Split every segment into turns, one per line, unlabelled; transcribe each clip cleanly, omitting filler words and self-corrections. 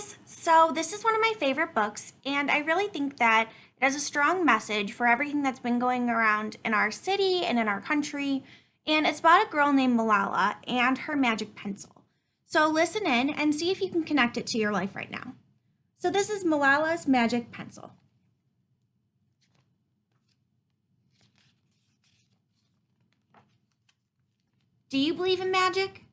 guys! So, this is one of my favorite books, and I really think that it has a strong message for everything that's been going around in our city and in our country. And it's about a girl named Malala and her magic pencil. So, listen in and see if you can connect it to your life right now. So, this is Malala's magic pencil. Do you believe in magic?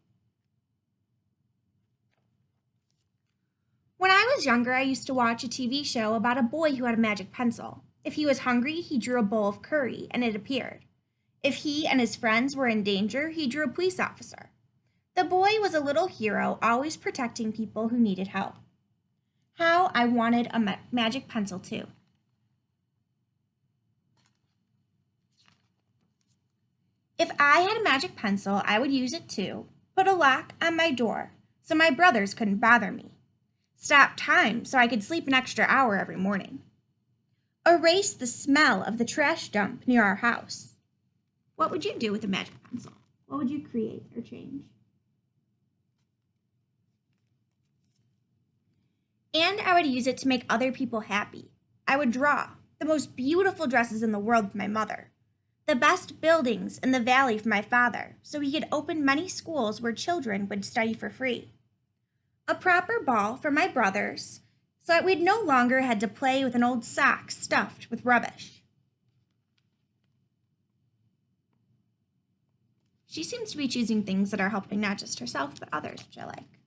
When I was younger, I used to watch a TV show about a boy who had a magic pencil. If he was hungry, he drew a bowl of curry and it appeared. If he and his friends were in danger, he drew a police officer. The boy was a little hero, always protecting people who needed help. How I wanted a magic pencil too. If I had a magic pencil, I would use it to put a lock on my door so my brothers couldn't bother me. Stop time so I could sleep an extra hour every morning. Erase the smell of the trash dump near our house. What would you do with a magic pencil? What would you create or change? And I would use it to make other people happy. I would draw the most beautiful dresses in the world for my mother, the best buildings in the valley for my father, so he could open many schools where children would study for free. A proper ball for my brothers, so that we'd no longer had to play with an old sock stuffed with rubbish. She seems to be choosing things that are helping not just herself, but others, which I like.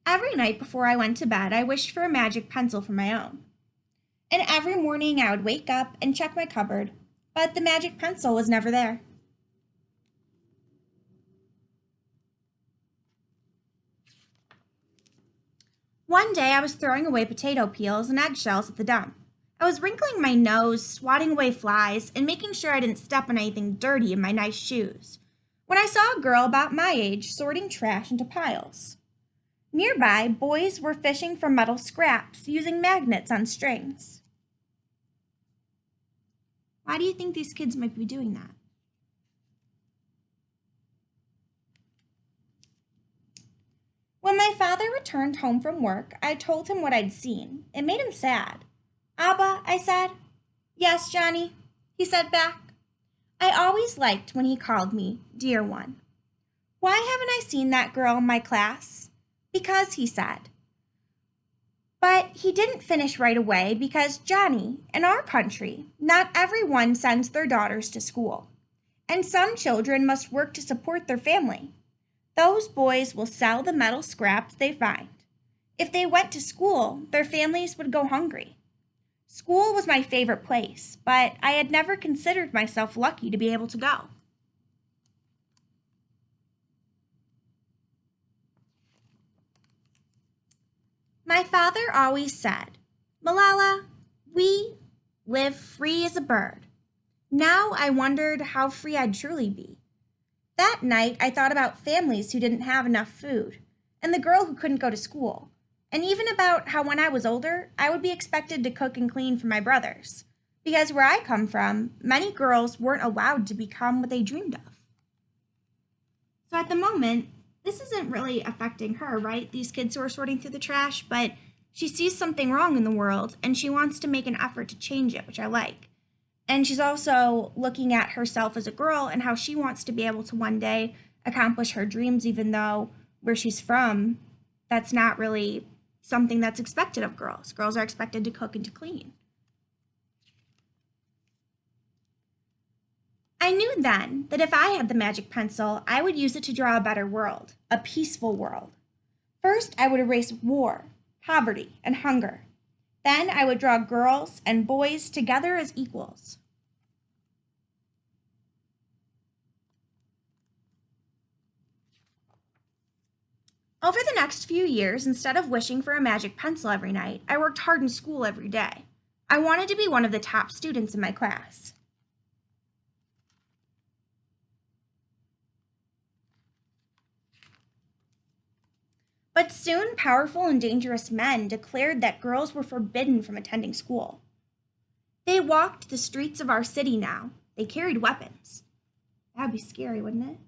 Every night before I went to bed, I wished for a magic pencil for my own. And every morning I would wake up and check my cupboard, but the magic pencil was never there. One day I was throwing away potato peels and eggshells at the dump. I was wrinkling my nose, swatting away flies, and making sure I didn't step on anything dirty in my nice shoes, when I saw a girl about my age sorting trash into piles. Nearby, boys were fishing for metal scraps using magnets on strings. Why do you think these kids might be doing that? When my father returned home from work, I told him what I'd seen. It made him sad. Abba, I said. Yes, Johnny, he said back. I always liked when he called me, dear one. Why haven't I seen that girl in my class? Because, he said. But he didn't finish right away because, Johnny, in our country, not everyone sends their daughters to school. And some children must work to support their family. Those boys will sell the metal scraps they find. If they went to school, their families would go hungry. School was my favorite place, but I had never considered myself lucky to be able to go. My father always said, Malala, we live free as a bird. Now I wondered how free I'd truly be. That night, I thought about families who didn't have enough food, and the girl who couldn't go to school, and even about how when I was older, I would be expected to cook and clean for my brothers, because where I come from, many girls weren't allowed to become what they dreamed of. So at the moment, this isn't really affecting her, right? These kids who are sorting through the trash, but she sees something wrong in the world, and she wants to make an effort to change it, which I like. And she's also looking at herself as a girl and how she wants to be able to one day accomplish her dreams, even though where she's from, that's not really something that's expected of girls. Girls are expected to cook and to clean. I knew then that if I had the magic pencil, I would use it to draw a better world, a peaceful world. First, I would erase war, poverty, and hunger. Then I would draw girls and boys together as equals. Over the next few years, instead of wishing for a magic pencil every night, I worked hard in school every day. I wanted to be one of the top students in my class. But soon, powerful and dangerous men declared that girls were forbidden from attending school. They walked the streets of our city now. They carried weapons. That'd be scary, wouldn't it?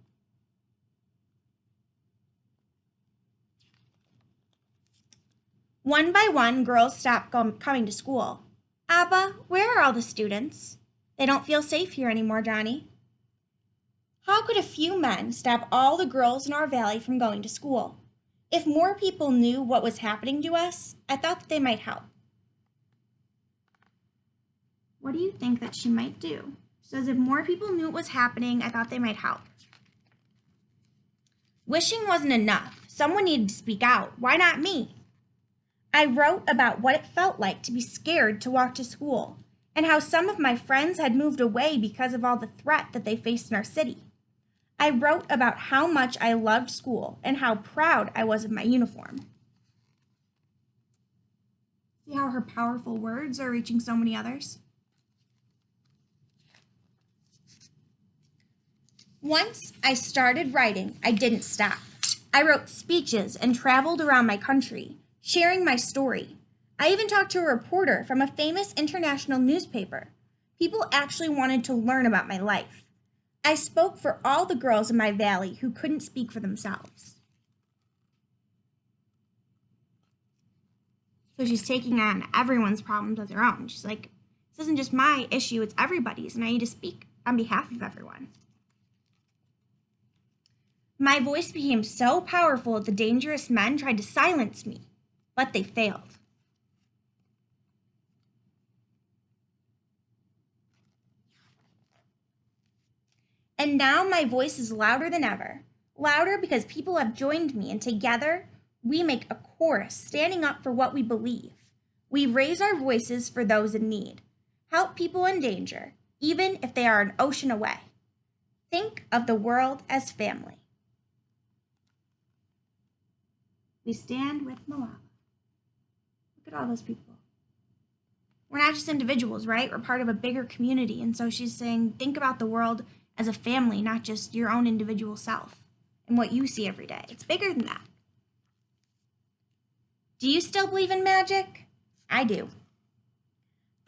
One by one, girls stopped coming to school. Abba, where are all the students? They don't feel safe here anymore, Johnny. How could a few men stop all the girls in our valley from going to school? If more people knew what was happening to us, I thought that they might help. What do you think that she might do? She says, if more people knew what was happening, I thought they might help. Wishing wasn't enough. Someone needed to speak out. Why not me? I wrote about what it felt like to be scared to walk to school, and how some of my friends had moved away because of all the threat that they faced in our city. I wrote about how much I loved school and how proud I was of my uniform. See how her powerful words are reaching so many others? Once I started writing, I didn't stop. I wrote speeches and traveled around my country, sharing my story. I even talked to a reporter from a famous international newspaper. People actually wanted to learn about my life. I spoke for all the girls in my valley who couldn't speak for themselves. So she's taking on everyone's problems as her own. She's like, this isn't just my issue, it's everybody's, and I need to speak on behalf of everyone. My voice became so powerful that the dangerous men tried to silence me, but they failed. And now my voice is louder than ever. Louder because people have joined me, and together we make a chorus standing up for what we believe. We raise our voices for those in need. Help people in danger, even if they are an ocean away. Think of the world as family. We stand with Malala. Look at all those people. We're not just individuals, right? We're part of a bigger community. And so she's saying, think about the world as a family, not just your own individual self and what you see every day. It's bigger than that. Do you still believe in magic? I do.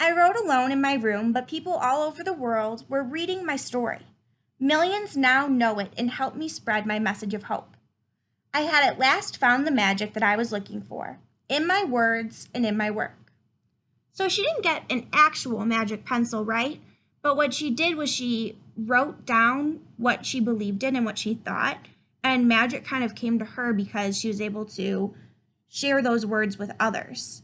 I wrote alone in my room, but people all over the world were reading my story. Millions now know it and help me spread my message of hope. I had at last found the magic that I was looking for, in my words and in my work. So she didn't get an actual magic pencil, right? But what she did was she wrote down what she believed in and what she thought, and magic kind of came to her because she was able to share those words with others.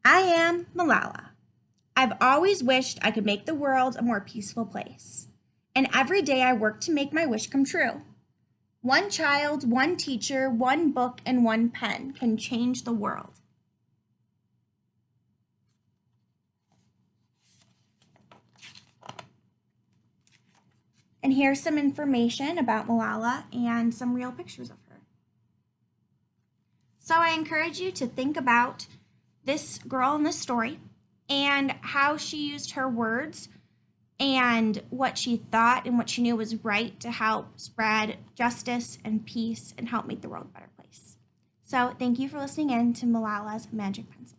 I am Malala. I've always wished I could make the world a more peaceful place. And every day I work to make my wish come true. One child, one teacher, one book, and one pen can change the world. And here's some information about Malala and some real pictures of her. So I encourage you to think about this girl in this story and how she used her words and what she thought and what she knew was right to help spread justice and peace and help make the world a better place. So thank you for listening in to Malala's Magic Pencil.